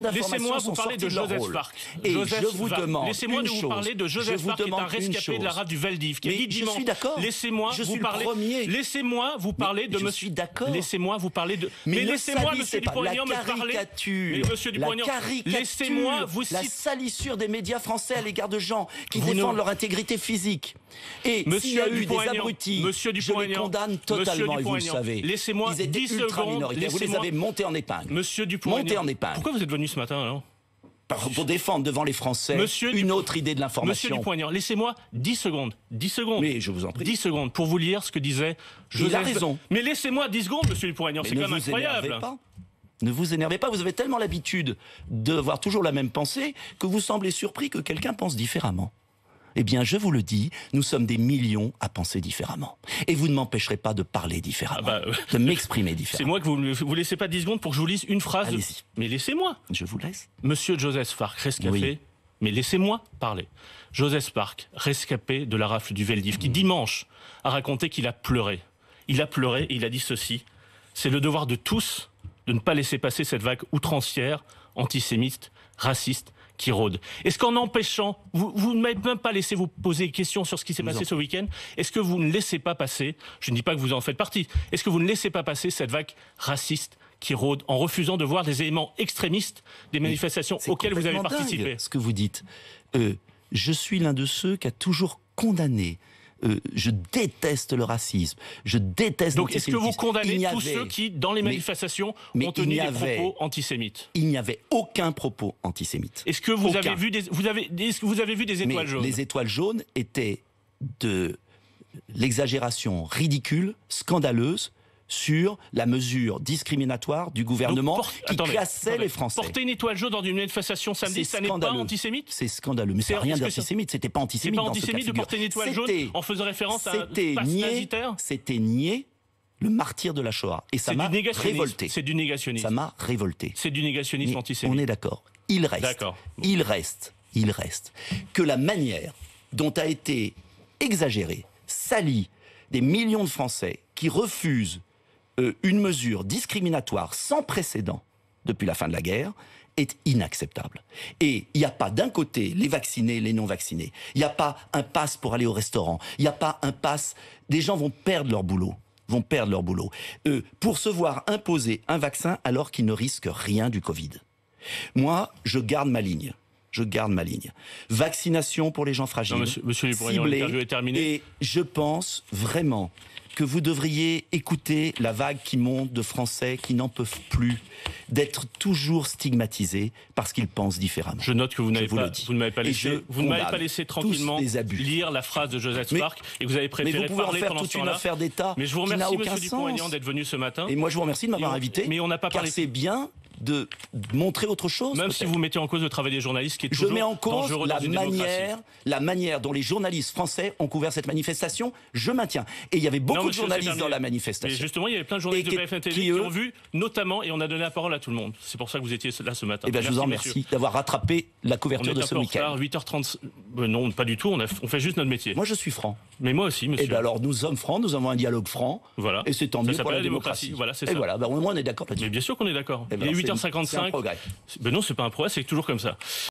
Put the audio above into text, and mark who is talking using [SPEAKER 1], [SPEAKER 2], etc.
[SPEAKER 1] Laissez-moi vous parler de Joseph Farc.
[SPEAKER 2] Et je vous demande
[SPEAKER 1] laissez-moi
[SPEAKER 2] une
[SPEAKER 1] vous
[SPEAKER 2] chose.
[SPEAKER 1] parler de Joseph Farc, qui est un rescapé de la rafle du Veldiv, qui a dit dimanche.
[SPEAKER 2] Je suis d'accord.
[SPEAKER 1] Laissez-moi vous parler.
[SPEAKER 2] Laissez-moi
[SPEAKER 1] vous parler de
[SPEAKER 2] monsieur. Je suis d'accord.
[SPEAKER 1] Laissez-moi vous parler de.
[SPEAKER 2] Mais
[SPEAKER 1] laissez-moi, monsieur Dupont-Aignan, me parler.
[SPEAKER 2] Mais monsieur
[SPEAKER 1] Dupont-Aignan, laissez-moi vous
[SPEAKER 2] la salissure des médias français à l'égard de gens qui défendent leur intégrité physique. Et s'il y a eu des abrutis, je les condamne totalement. Et vous le savez.
[SPEAKER 1] Laissez-moi 10 secondes.
[SPEAKER 2] Vous les avez montés en épingle.
[SPEAKER 1] Monsieur Dupont-Aignan.
[SPEAKER 2] Montés en épingle.
[SPEAKER 1] Pourquoi vous êtes venu ce matin alors?
[SPEAKER 2] Pour défendre devant les Français une autre idée de l'information.
[SPEAKER 1] Monsieur Dupont-Aignan, laissez-moi 10 secondes. 10 secondes.
[SPEAKER 2] Mais je vous en prie.
[SPEAKER 1] 10 secondes pour vous lire ce que disait Joseph.
[SPEAKER 2] Il a raison.
[SPEAKER 1] Mais laissez-moi 10 secondes, monsieur Dupont-Aignan, c'est quand même incroyable.
[SPEAKER 2] Ne vous énervez pas, vous avez tellement l'habitude de voir toujours la même pensée que vous semblez surpris que quelqu'un pense différemment. Eh bien, je vous le dis, nous sommes des millions à penser différemment. Et vous ne m'empêcherez pas de parler différemment, de m'exprimer différemment.
[SPEAKER 1] C'est moi que vous laissez pas 10 secondes pour que je vous lise une phrase.
[SPEAKER 2] Allez-y.
[SPEAKER 1] Mais laissez-moi.
[SPEAKER 2] Je vous laisse.
[SPEAKER 1] Monsieur Joseph Farc, rescapé, mais laissez-moi parler. Joseph Farc, rescapé de la rafle du Veldiv, qui dimanche a raconté qu'il a pleuré. Il a pleuré et il a dit ceci. C'est le devoir de tous de ne pas laisser passer cette vague outrancière, antisémite, raciste, qui rôde. Est-ce qu'en empêchant, vous ne m'avez même pas laissé vous poser des questions sur ce qui s'est passé ce week-end, est-ce que vous ne laissez pas passer, je ne dis pas que vous en faites partie, est-ce que vous ne laissez pas passer cette vague raciste qui rôde en refusant de voir des éléments extrémistes des manifestations auxquelles vous avez participé?
[SPEAKER 2] Ce que vous dites. Je suis l'un de ceux qui a toujours condamné. Je déteste le racisme. Je déteste
[SPEAKER 1] l'antisémitisme. Donc, est-ce que vous condamnez tous ceux qui, dans les manifestations, ont tenu des propos antisémites?
[SPEAKER 2] Il n'y avait aucun propos antisémite.
[SPEAKER 1] Est-ce que vous avez vu des étoiles jaunes?
[SPEAKER 2] Les étoiles jaunes étaient de l'exagération ridicule, scandaleuse, sur la mesure discriminatoire du gouvernement qui classait les Français.
[SPEAKER 1] Porter une étoile jaune dans une manifestation samedi, ça n'est pas antisémite?
[SPEAKER 2] C'est scandaleux, mais c'est rien d'antisémite, c'était pas antisémite.
[SPEAKER 1] C'est pas antisémite de porter une étoile jaune en faisant référence à un passe nazitaire?
[SPEAKER 2] C'était nier le martyr de la Shoah. Et ça m'a révolté.
[SPEAKER 1] C'est du négationnisme.
[SPEAKER 2] Ça m'a révolté.
[SPEAKER 1] C'est du négationnisme antisémite.
[SPEAKER 2] On est d'accord. Il reste que la manière dont a été exagérée, salie des millions de Français qui refusent une mesure discriminatoire sans précédent depuis la fin de la guerre est inacceptable. Et il n'y a pas d'un côté les vaccinés, les non-vaccinés. Il n'y a pas un pass pour aller au restaurant. Il n'y a pas un pass. Des gens vont perdre leur boulot. Pour se voir imposer un vaccin alors qu'ils ne risquent rien du Covid. Moi, je garde ma ligne. Vaccination pour les gens fragiles.
[SPEAKER 1] Non, monsieur ciblée, l'interview est terminée.
[SPEAKER 2] Et je pense vraiment que vous devriez écouter la vague qui monte de Français qui n'en peuvent plus d'être toujours stigmatisés parce qu'ils pensent différemment.
[SPEAKER 1] Je note que vous ne m'avez pas laissé tranquillement lire la phrase de Joseph Farc et que vous avez préféré parler pendant ce temps-là.
[SPEAKER 2] une affaire d'État.
[SPEAKER 1] Mais je vous remercie, monsieur Dupont-Aignan, d'être venu ce matin.
[SPEAKER 2] Et moi, je vous remercie de m'avoir invité.
[SPEAKER 1] Mais on n'a pas parlé.
[SPEAKER 2] Car c'est bien de montrer autre chose.
[SPEAKER 1] Même si vous mettez en cause le travail des journalistes, qui est toujours dangereux dans une démocratie.
[SPEAKER 2] La manière dont les journalistes français ont couvert cette manifestation, je maintiens. Et il y avait beaucoup de journalistes dans la manifestation.
[SPEAKER 1] Mais justement, il y avait plein de journalistes de BFM TV qui ont vu, notamment, et on a donné la parole à tout le monde. C'est pour ça que vous étiez là ce matin.
[SPEAKER 2] Eh bien, je vous en remercie d'avoir rattrapé la couverture de ce week-end.
[SPEAKER 1] 8h30. Non, pas du tout. On fait juste notre métier.
[SPEAKER 2] Moi, je suis franc.
[SPEAKER 1] Mais moi aussi, monsieur.
[SPEAKER 2] Et bien alors, nous sommes francs, nous avons un dialogue franc.
[SPEAKER 1] Voilà.
[SPEAKER 2] Et c'est tant mieux pour la démocratie.
[SPEAKER 1] Voilà, c'est ça.
[SPEAKER 2] Et voilà, au moins on est d'accord là-dessus.
[SPEAKER 1] Mais bien sûr qu'on est d'accord. Il est 8h55.
[SPEAKER 2] C'est un progrès.
[SPEAKER 1] Ben non, c'est pas un progrès, c'est toujours comme ça.